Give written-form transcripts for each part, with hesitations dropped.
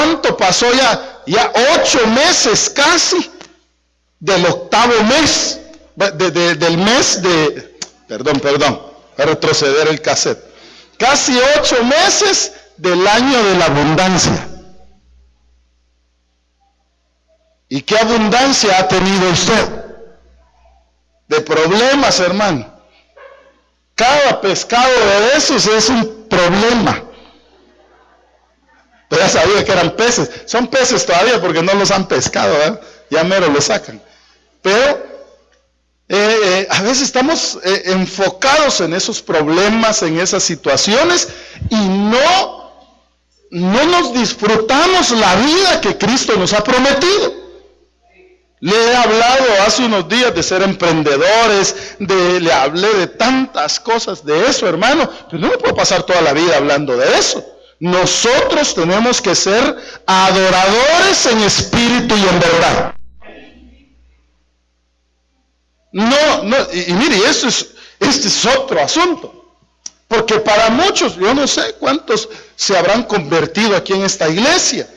cuánto pasó ya 8 meses casi del octavo mes, del mes de, perdón, voy a retroceder el cassette, casi 8 meses del año de la abundancia. ¿Y qué abundancia ha tenido usted? De problemas, hermano. Cada pescado de esos es un problema. Pero ya sabía que eran peces. Son peces todavía porque no los han pescado, ¿eh? Ya mero los sacan. Pero a veces estamos enfocados en esos problemas, en esas situaciones, y no nos disfrutamos la vida que Cristo nos ha prometido. Le he hablado hace unos días de ser emprendedores, le hablé de tantas cosas de eso, hermano, pero no me puedo pasar toda la vida hablando de eso. Nosotros tenemos que ser adoradores en espíritu y en verdad. Y mire, este es otro asunto. Porque para muchos, yo no sé cuántos se habrán convertido aquí en esta iglesia,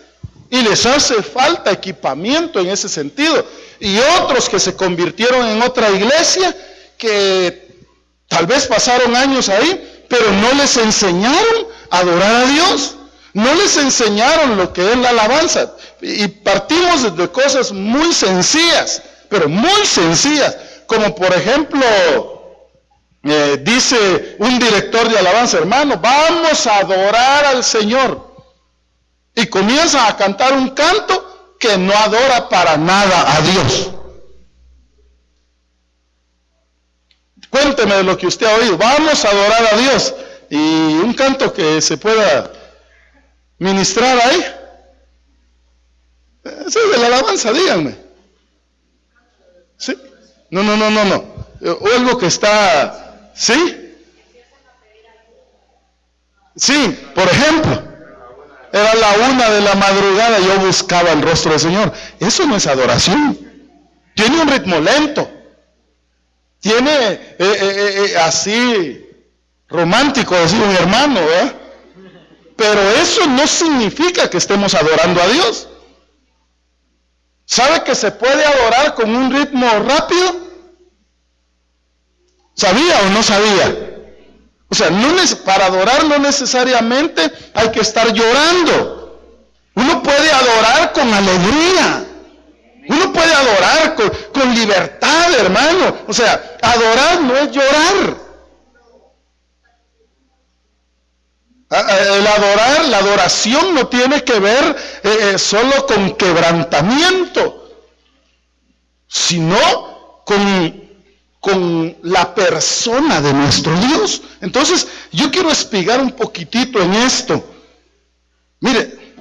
y les hace falta equipamiento en ese sentido. Y otros que se convirtieron en otra iglesia, que tal vez pasaron años ahí, pero no les enseñaron a adorar a Dios. No les enseñaron lo que es la alabanza. Y partimos desde cosas muy sencillas, pero muy sencillas. Como por ejemplo, dice un director de alabanza, hermano, vamos a adorar al Señor. Y comienza a cantar un canto que no adora para nada a Dios. Cuénteme de lo que usted ha oído. Vamos a adorar a Dios. Y un canto que se pueda ministrar ahí. Ese es de la alabanza, díganme. ¿Sí? No. O algo que está... ¿Sí? Sí, por ejemplo. Era la 1 de la madrugada, yo buscaba el rostro del Señor. Eso no es adoración. Tiene un ritmo lento. Tiene así romántico, decir un hermano, ¿eh? Pero eso no significa que estemos adorando a Dios. ¿Sabe que se puede adorar con un ritmo rápido? ¿Sabía o no sabía? O sea, para adorar no necesariamente hay que estar llorando. Uno puede adorar con alegría. Uno puede adorar con libertad, hermano. O sea, adorar no es llorar. La adoración no tiene que ver solo con quebrantamiento, sino con la persona de nuestro Dios. Entonces, yo quiero explicar un poquitito en esto. Mire,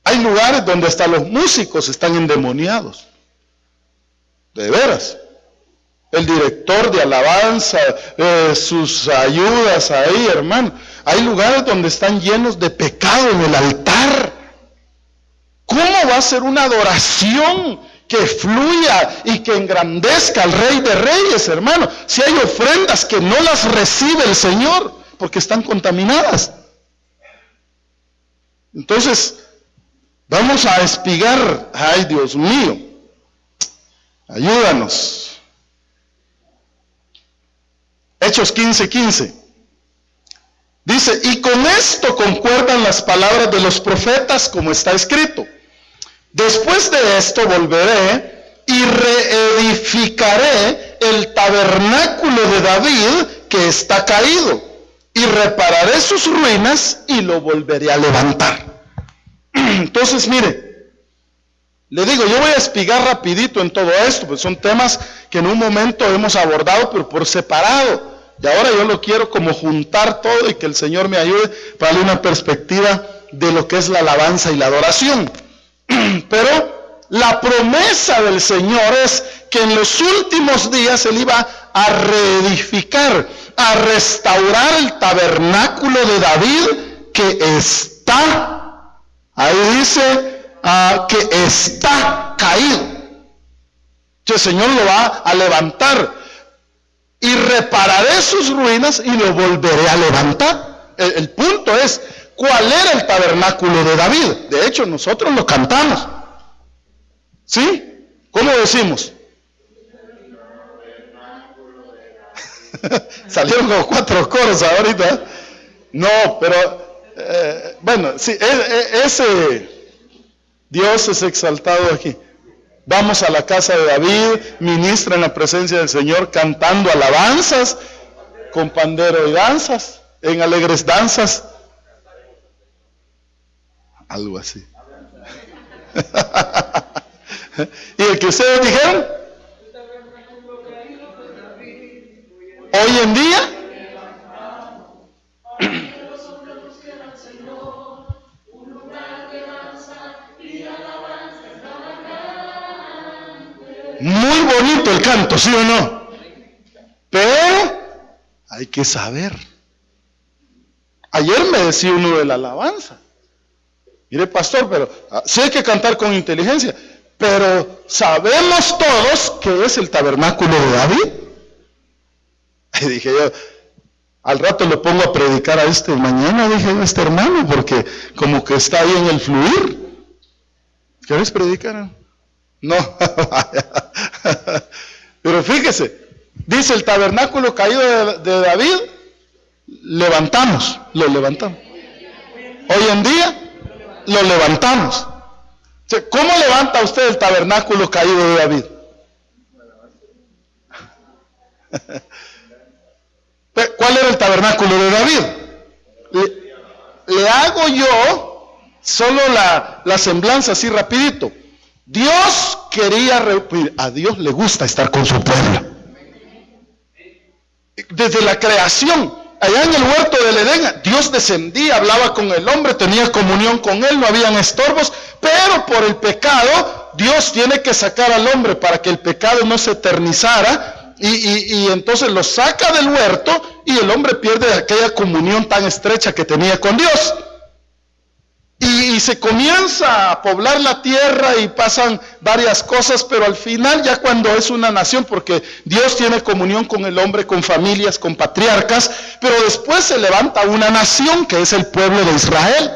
hay lugares donde hasta los músicos están endemoniados. De veras. El director de alabanza, sus ayudas ahí, hermano. Hay lugares donde están llenos de pecado en el altar. ¿Cómo va a ser una adoración que fluya y que engrandezca al Rey de Reyes, hermano, si hay ofrendas que no las recibe el Señor porque están contaminadas? Entonces, vamos a espigar. Ay, Dios mío, ayúdanos. Hechos 15:15 dice: y con esto concuerdan las palabras de los profetas, como está escrito: después de esto volveré y reedificaré el tabernáculo de David que está caído, y repararé sus ruinas y lo volveré a levantar. Entonces, mire, le digo, yo voy a espigar rapidito en todo esto, pues son temas que en un momento hemos abordado, pero por separado. Y ahora yo lo quiero como juntar todo y que el Señor me ayude para darle una perspectiva de lo que es la alabanza y la adoración. Pero la promesa del Señor es que en los últimos días Él iba a reedificar, a restaurar el tabernáculo de David que está, ahí dice, que está caído. Que el Señor lo va a levantar. Y repararé sus ruinas y lo volveré a levantar. El punto es, ¿Cuál era el tabernáculo de David? De hecho, nosotros lo cantamos. ¿Sí? ¿Cómo decimos? Salieron como 4 coros ahorita. No, pero bueno, sí, ese Dios es exaltado aquí. Vamos a la casa de David, ministra en la presencia del Señor, cantando alabanzas, con pandero y danzas, en alegres danzas. Algo así. ¿Y el que ustedes dijeron? Hoy en día, muy bonito el canto, ¿sí o no? Pero hay que saber. Ayer me decía uno de la alabanza. Mire, pastor, pero sí hay que cantar con inteligencia, pero sabemos todos que es el tabernáculo de David. Y dije yo, al rato lo pongo a predicar a mañana, dije a este hermano, porque como que está ahí en el fluir. ¿Quieres predicar? No. Pero fíjese, dice el tabernáculo caído de David, lo levantamos. Hoy en día, lo levantamos. ¿Cómo levanta usted el tabernáculo caído de David? ¿Cuál era el tabernáculo de David? Le hago yo solo la semblanza así rapidito. Dios quería, a Dios le gusta estar con su pueblo. Desde la creación, allá en el huerto del Edén, Dios descendía, hablaba con el hombre, tenía comunión con él, no habían estorbos, pero por el pecado, Dios tiene que sacar al hombre para que el pecado no se eternizara. Y entonces lo saca del huerto y el hombre pierde aquella comunión tan estrecha que tenía con Dios. Y se comienza a poblar la tierra y pasan varias cosas, pero al final ya cuando es una nación, porque Dios tiene comunión con el hombre, con familias, con patriarcas, pero después se levanta una nación que es el pueblo de Israel.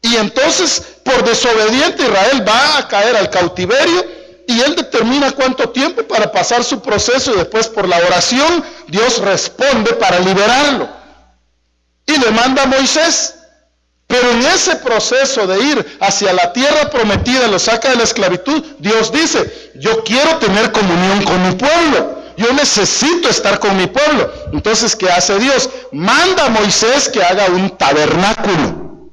Y entonces por desobediente Israel va a caer al cautiverio. Y él determina cuánto tiempo para pasar su proceso y después por la oración Dios responde para liberarlo. Y le manda a Moisés. Pero en ese proceso de ir hacia la tierra prometida, lo saca de la esclavitud, Dios dice, yo quiero tener comunión con mi pueblo. Yo necesito estar con mi pueblo. Entonces, ¿qué hace Dios? Manda a Moisés que haga un tabernáculo.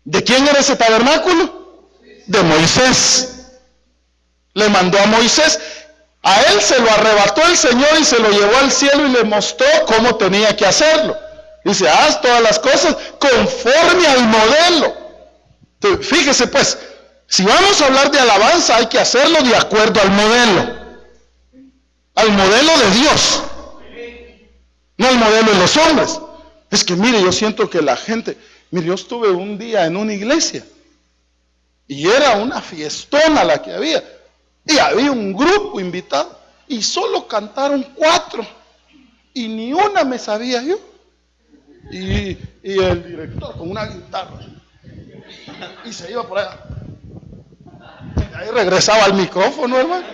¿De quién era ese tabernáculo? De Moisés. Le mandó a Moisés, a él se lo arrebató el Señor y se lo llevó al cielo y le mostró cómo tenía que hacerlo. Dice, haz todas las cosas conforme al modelo. Entonces, fíjese pues, si vamos a hablar de alabanza hay que hacerlo de acuerdo al modelo de Dios, no al modelo de los hombres. Es que mire, yo siento que la gente, mire, yo estuve un día en una iglesia y era una fiestona la que había. Y había un grupo invitado y solo cantaron 4 y ni una me sabía yo. Y el director con una guitarra y se iba por allá. Y ahí regresaba al micrófono, hermano.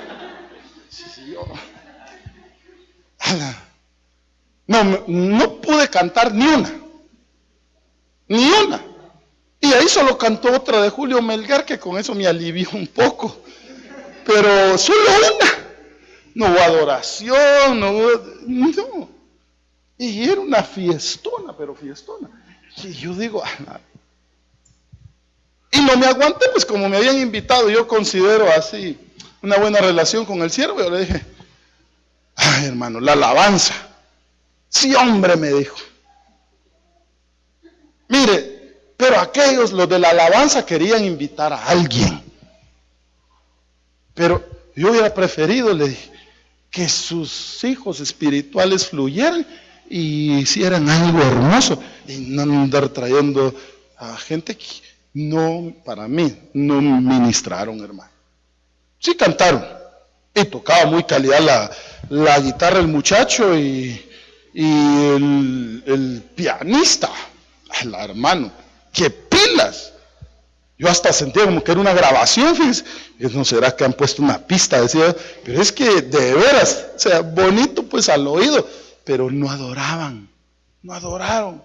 No pude cantar ni una. Y ahí solo cantó otra de Julio Melgar, que con eso me alivió un poco. Pero solo una. No hubo adoración, no. Y era una fiestona, pero fiestona. Y yo digo, y no me aguanté, pues como me habían invitado, yo considero así una buena relación con el siervo. Yo le dije, ay hermano, la alabanza. Sí, hombre, me dijo. Mire, pero aquellos, los de la alabanza, querían invitar a alguien. Pero yo hubiera preferido, le dije, que sus hijos espirituales fluyeran y hicieran algo hermoso y no andar trayendo a gente que no, para mí, no ministraron, hermano. Sí cantaron y tocaba muy calidad la guitarra el muchacho y el pianista, Hermano, qué pilas. Yo hasta sentía como que era una grabación, fíjense. No será que han puesto una pista, decía, pero es que de veras, o sea, bonito pues al oído, pero no adoraban, no adoraron.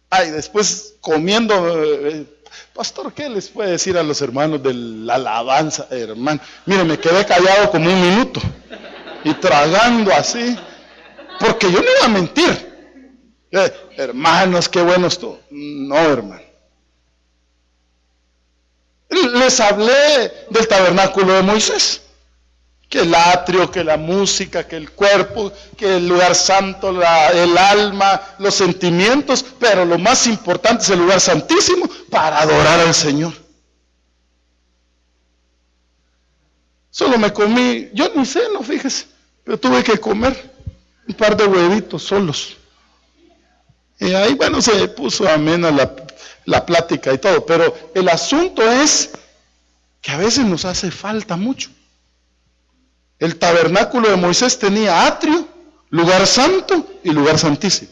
Ay, después comiendo, pastor, ¿qué les puede decir a los hermanos de la alabanza, hermano? Mire, me quedé callado como un minuto y tragando así, porque yo no iba a mentir. Hermanos, qué buenos tú. No, hermano. Les hablé del tabernáculo de Moisés, que el atrio, que la música, que el cuerpo, que el lugar santo, el alma, los sentimientos, pero lo más importante es el lugar santísimo para adorar al Señor. Solo me comí, yo ni sé, no fíjese, pero tuve que comer un par de huevitos solos. Y ahí, bueno, se puso amena la plática y todo, pero el asunto es que a veces nos hace falta mucho. El tabernáculo de Moisés tenía atrio, lugar santo y lugar santísimo.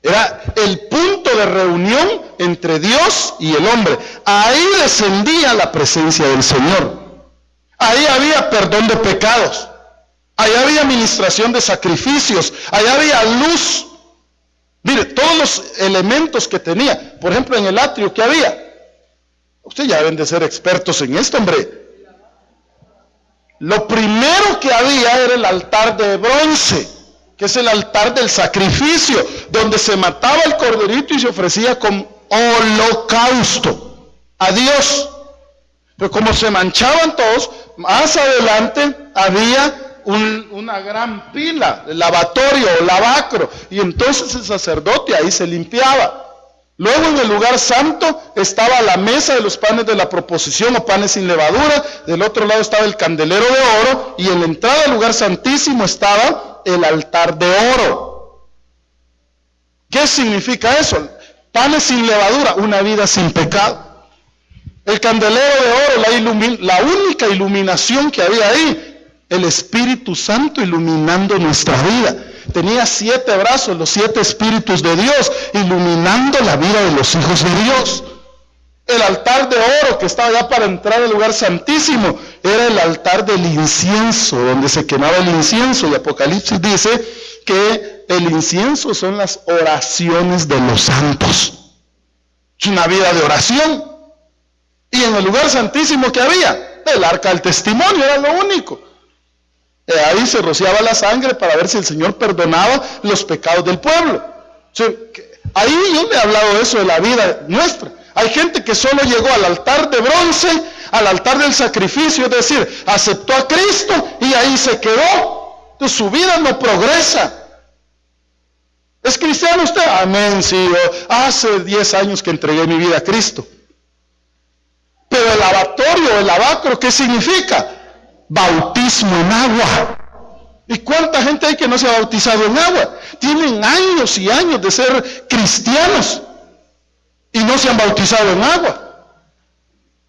Era el punto de reunión entre Dios y el hombre. Ahí descendía la presencia del Señor. Ahí había perdón de pecados. Ahí había administración de sacrificios. Ahí había luz. Mire, todos los elementos que tenía. Por ejemplo, en el atrio, ¿qué había? Ustedes ya deben de ser expertos en esto, hombre. Lo primero que había era el altar de bronce, que es el altar del sacrificio, donde se mataba el corderito y se ofrecía como holocausto a Dios. Pero como se manchaban todos, más adelante había una gran pila, el lavatorio o lavacro, y entonces el sacerdote ahí se limpiaba. Luego en el lugar santo estaba la mesa de los panes de la proposición o panes sin levadura, del otro lado estaba el candelero de oro, y en la entrada del lugar santísimo estaba el altar de oro. ¿Qué significa eso? Panes sin levadura, una vida sin pecado. El candelero de oro, la única iluminación que había ahí, el Espíritu Santo iluminando nuestra vida. Tenía 7 brazos, los 7 espíritus de Dios, iluminando la vida de los hijos de Dios. El altar de oro que estaba ya para entrar al lugar santísimo, era el altar del incienso, donde se quemaba el incienso. Y Apocalipsis dice que el incienso son las oraciones de los santos. Es una vida de oración. Y en el lugar santísimo que había, el arca del testimonio era lo único. Ahí se rociaba la sangre para ver si el Señor perdonaba los pecados del pueblo. Ahí yo le he hablado de eso, de la vida nuestra. Hay gente que solo llegó al altar de bronce, al altar del sacrificio, es decir, aceptó a Cristo y ahí se quedó. Entonces su vida no progresa. ¿Es cristiano usted? Amén, sí, yo hace 10 años que entregué mi vida a Cristo. Pero el lavatorio, el lavacro, ¿qué significa? Bautismo en agua. ¿Y cuánta gente hay que no se ha bautizado en agua? Tienen años y años de ser cristianos y no se han bautizado en agua.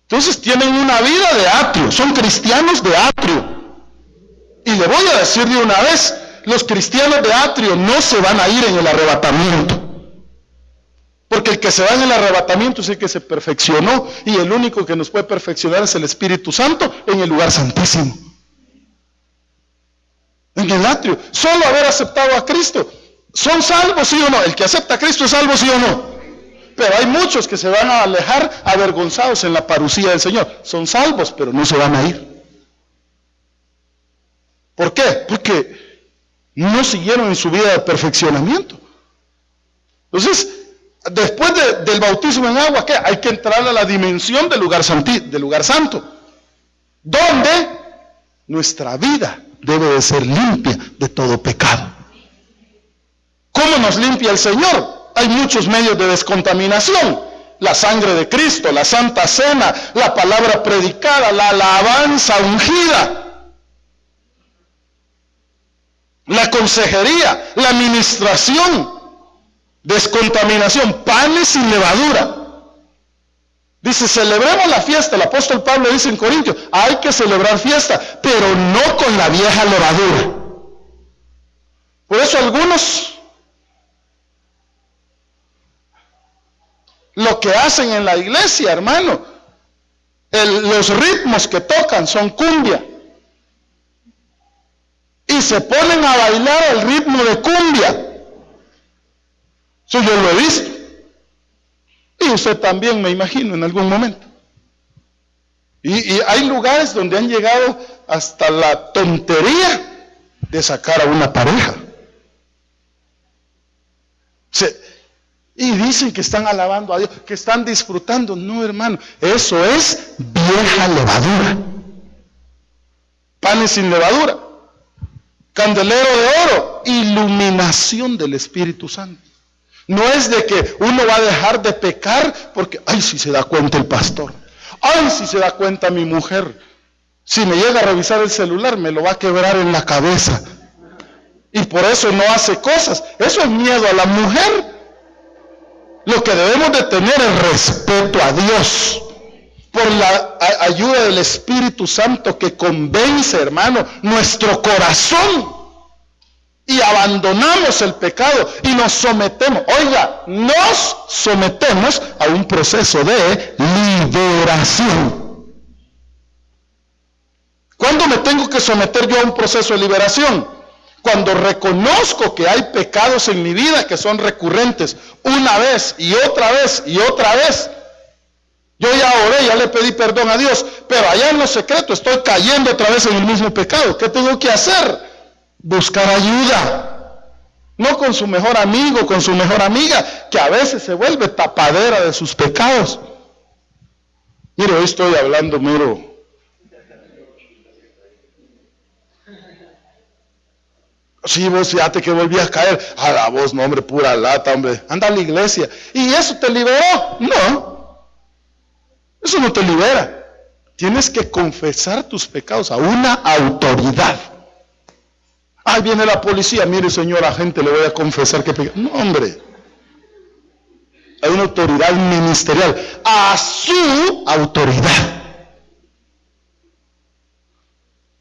Entonces tienen una vida de atrio, son cristianos de atrio. Y le voy a decir de una vez, los cristianos de atrio no se van a ir en el arrebatamiento. Porque el que se va en el arrebatamiento es el que se perfeccionó, y el único que nos puede perfeccionar es el Espíritu Santo en el lugar santísimo. En el atrio, solo haber aceptado a Cristo. ¿Son salvos, sí o no? El que acepta a Cristo es salvo, sí o no. Pero hay muchos que se van a alejar avergonzados en la parucía del Señor. Son salvos, pero no se van a ir. ¿Por qué? Porque no siguieron en su vida de perfeccionamiento. Entonces, después del bautismo en agua, ¿qué? Hay que entrar a la dimensión del lugar santo, donde nuestra vida debe de ser limpia de todo pecado. ¿Cómo nos limpia el Señor? Hay muchos medios de descontaminación. La sangre de Cristo, la Santa Cena, la palabra predicada, la alabanza ungida, la consejería, la administración, descontaminación, panes sin levadura. Dice, celebremos la fiesta. El apóstol Pablo dice en Corintios, hay que celebrar fiesta, pero no con la vieja levadura. Por eso algunos lo que hacen en la iglesia, hermano. Los ritmos que tocan son cumbia. Y se ponen a bailar al ritmo de cumbia. Eso yo lo he visto. Y usted también, me imagino, en algún momento. Y hay lugares donde han llegado hasta la tontería de sacar a una pareja. Y dicen que están alabando a Dios, que están disfrutando. No, hermano, eso es vieja levadura. Panes sin levadura. Candelero de oro, iluminación del Espíritu Santo. No es de que uno va a dejar de pecar porque, ay, si se da cuenta el pastor. Ay, si se da cuenta mi mujer. Si me llega a revisar el celular, me lo va a quebrar en la cabeza. Y por eso no hace cosas. Eso es miedo a la mujer. Lo que debemos de tener es respeto a Dios. Por la ayuda del Espíritu Santo que convence, hermano, nuestro corazón. Y abandonamos el pecado y nos sometemos. Oiga, nos sometemos a un proceso de liberación. ¿Cuándo me tengo que someter yo a un proceso de liberación? Cuando reconozco que hay pecados en mi vida que son recurrentes, una vez y otra vez y otra vez. Yo ya oré, ya le pedí perdón a Dios, pero allá en lo secreto estoy cayendo otra vez en el mismo pecado. ¿Qué tengo que hacer? Buscar ayuda. No con su mejor amigo, con su mejor amiga, que a veces se vuelve tapadera de sus pecados. Mire, hoy estoy hablando mero. Sí, vos fíjate que volví a caer. A la voz, no, hombre, pura lata, hombre. Anda a la iglesia. ¿Y eso te liberó? No. Eso no te libera. Tienes que confesar tus pecados a una autoridad. Ahí viene la policía. Mire, señor agente, le voy a confesar que pecado. No, hombre. Hay una autoridad ministerial. A su autoridad.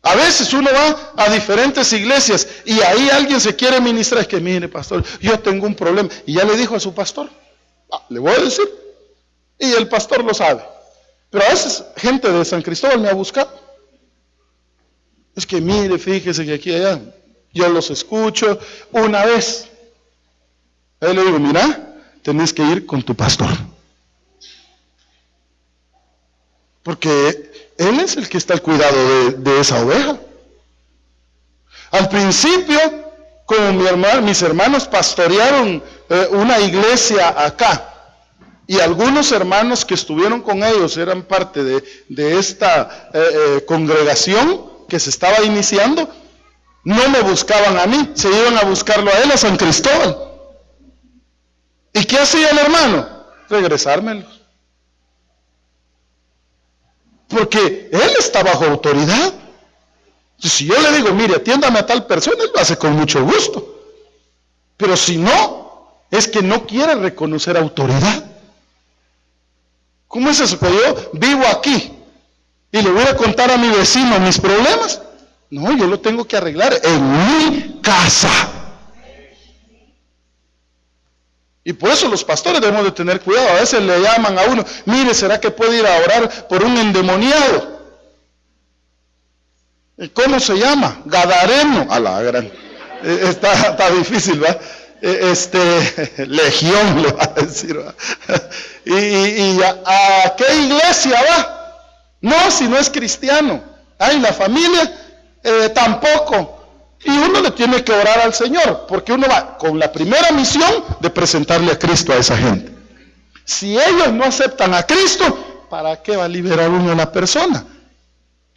A veces uno va a diferentes iglesias y ahí alguien se quiere ministrar. Es que mire, pastor, yo tengo un problema. Y ya le dijo a su pastor. Le voy a decir. Y el pastor lo sabe. Pero a veces gente de San Cristóbal me ha buscado. Es que mire, fíjese que aquí y allá, yo los escucho una vez. Ahí le digo, mira, tenés que ir con tu pastor. Porque él es el que está al cuidado de esa oveja. Al principio, como mis hermanos pastorearon una iglesia acá, y algunos hermanos que estuvieron con ellos eran parte de esta congregación que se estaba iniciando, no me buscaban a mí, se iban a buscarlo a él, a San Cristóbal. ¿Y qué hacía el hermano? Regresármelos. Porque él está bajo autoridad. Si yo le digo, mire, atiéndame a tal persona, él lo hace con mucho gusto. Pero si no, es que no quiere reconocer autoridad. ¿Cómo es eso? Que yo vivo aquí y le voy a contar a mi vecino mis problemas. No, yo lo tengo que arreglar en mi casa. Y por eso los pastores debemos de tener cuidado. A veces le llaman a uno, mire, ¿será que puede ir a orar por un endemoniado? ¿Cómo se llama? Gadareno. A la gran. Está difícil, ¿verdad? Legión le va a decir, ¿va? ¿Y a qué iglesia va? No, si no es cristiano. Ay, la familia tampoco. Y uno le tiene que orar al Señor, porque uno va con la primera misión de presentarle a Cristo a esa gente. Si ellos no aceptan a Cristo, ¿para qué va a liberar uno a la persona?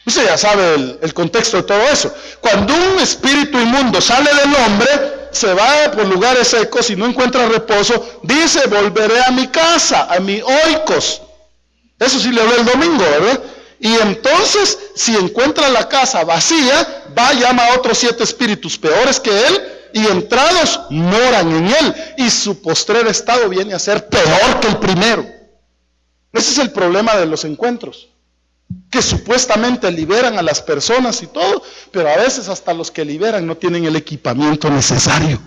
Usted ya sabe el contexto de todo eso. Cuando un espíritu inmundo sale del hombre, se va por lugares secos y no encuentra reposo, dice, volveré a mi casa, a mi oikos. Eso sí le hablé el domingo, ¿verdad? Y entonces, si encuentra la casa vacía, va, llama a otros 7 espíritus peores que él, y entrados moran en él, y su postrer estado viene a ser peor que el primero. Ese es el problema de los encuentros, que supuestamente liberan a las personas y todo, pero a veces hasta los que liberan no tienen el equipamiento necesario.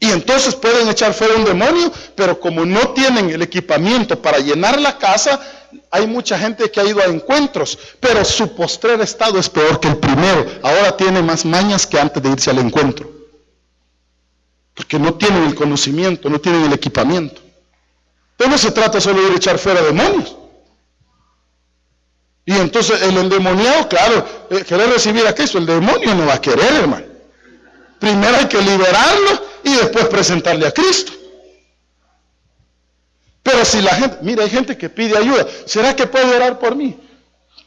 Y entonces pueden echar fuera un demonio, pero como no tienen el equipamiento para llenar la casa, hay mucha gente que ha ido a encuentros, pero su postrer estado es peor que el primero. Ahora tiene más mañas que antes de irse al encuentro. Porque no tienen el conocimiento, no tienen el equipamiento. Pero no se trata solo de ir a echar fuera demonios. Y entonces el endemoniado, claro, querer recibir a Cristo, el demonio no va a querer, hermano. Primero hay que liberarlo y después presentarle a Cristo. Pero si la gente, mira, hay gente que pide ayuda, ¿será que puede orar por mí?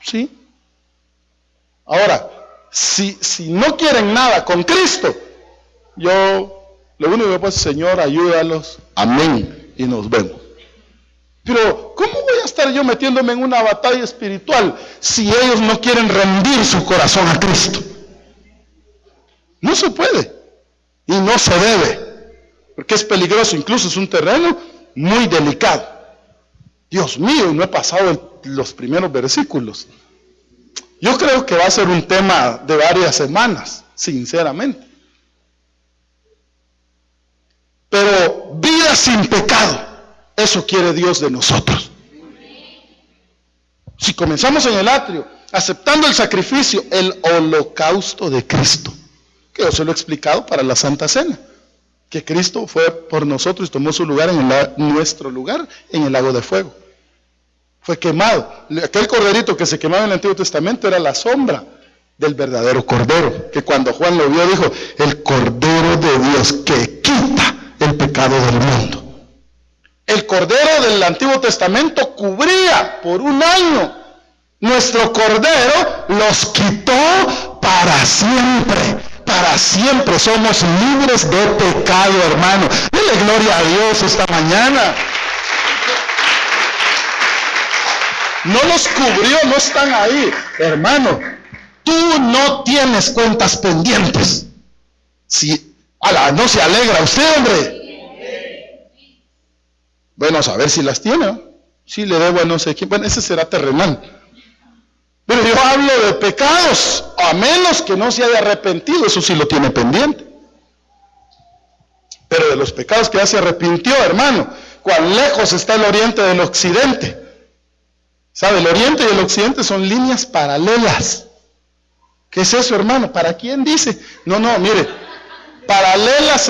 Sí. Ahora, si no quieren nada con Cristo, yo lo único que puedo decir, Señor, ayúdalos, amén, y nos vemos. Pero, ¿cómo voy a estar yo metiéndome en una batalla espiritual si ellos no quieren rendir su corazón a Cristo? No se puede, y no se debe, porque es peligroso, incluso es un terreno muy delicado. Dios mío, no he pasado los primeros versículos. Yo creo que va a ser un tema de varias semanas, sinceramente. Pero vida sin pecado, eso quiere Dios de nosotros. Si comenzamos en el atrio, aceptando el sacrificio, el holocausto de Cristo, que yo se lo he explicado para la Santa Cena, que Cristo fue por nosotros y tomó su lugar nuestro lugar en el lago de fuego. Fue quemado. Aquel corderito que se quemaba en el Antiguo Testamento era la sombra del verdadero cordero, que cuando Juan lo vio dijo, el cordero de Dios que quita el pecado del mundo. El cordero del Antiguo Testamento cubría por un año. Nuestro cordero los quitó para siempre. Para siempre somos libres de pecado, hermano. Dele gloria a Dios esta mañana. No los cubrió, no están ahí. Hermano, tú no tienes cuentas pendientes. Si, no se alegra usted, hombre. Bueno, a ver si las tiene, ¿no? Si le debo a no sé quién. Bueno, ese será terrenal. Pero yo hablo de pecados, a menos que no se haya arrepentido, eso sí lo tiene pendiente. Pero de los pecados que ya se arrepintió, hermano, cuán lejos está el oriente del occidente. ¿Sabe? El oriente y el occidente son líneas paralelas. ¿Qué es eso, hermano? ¿Para quién dice? No, mire, paralelas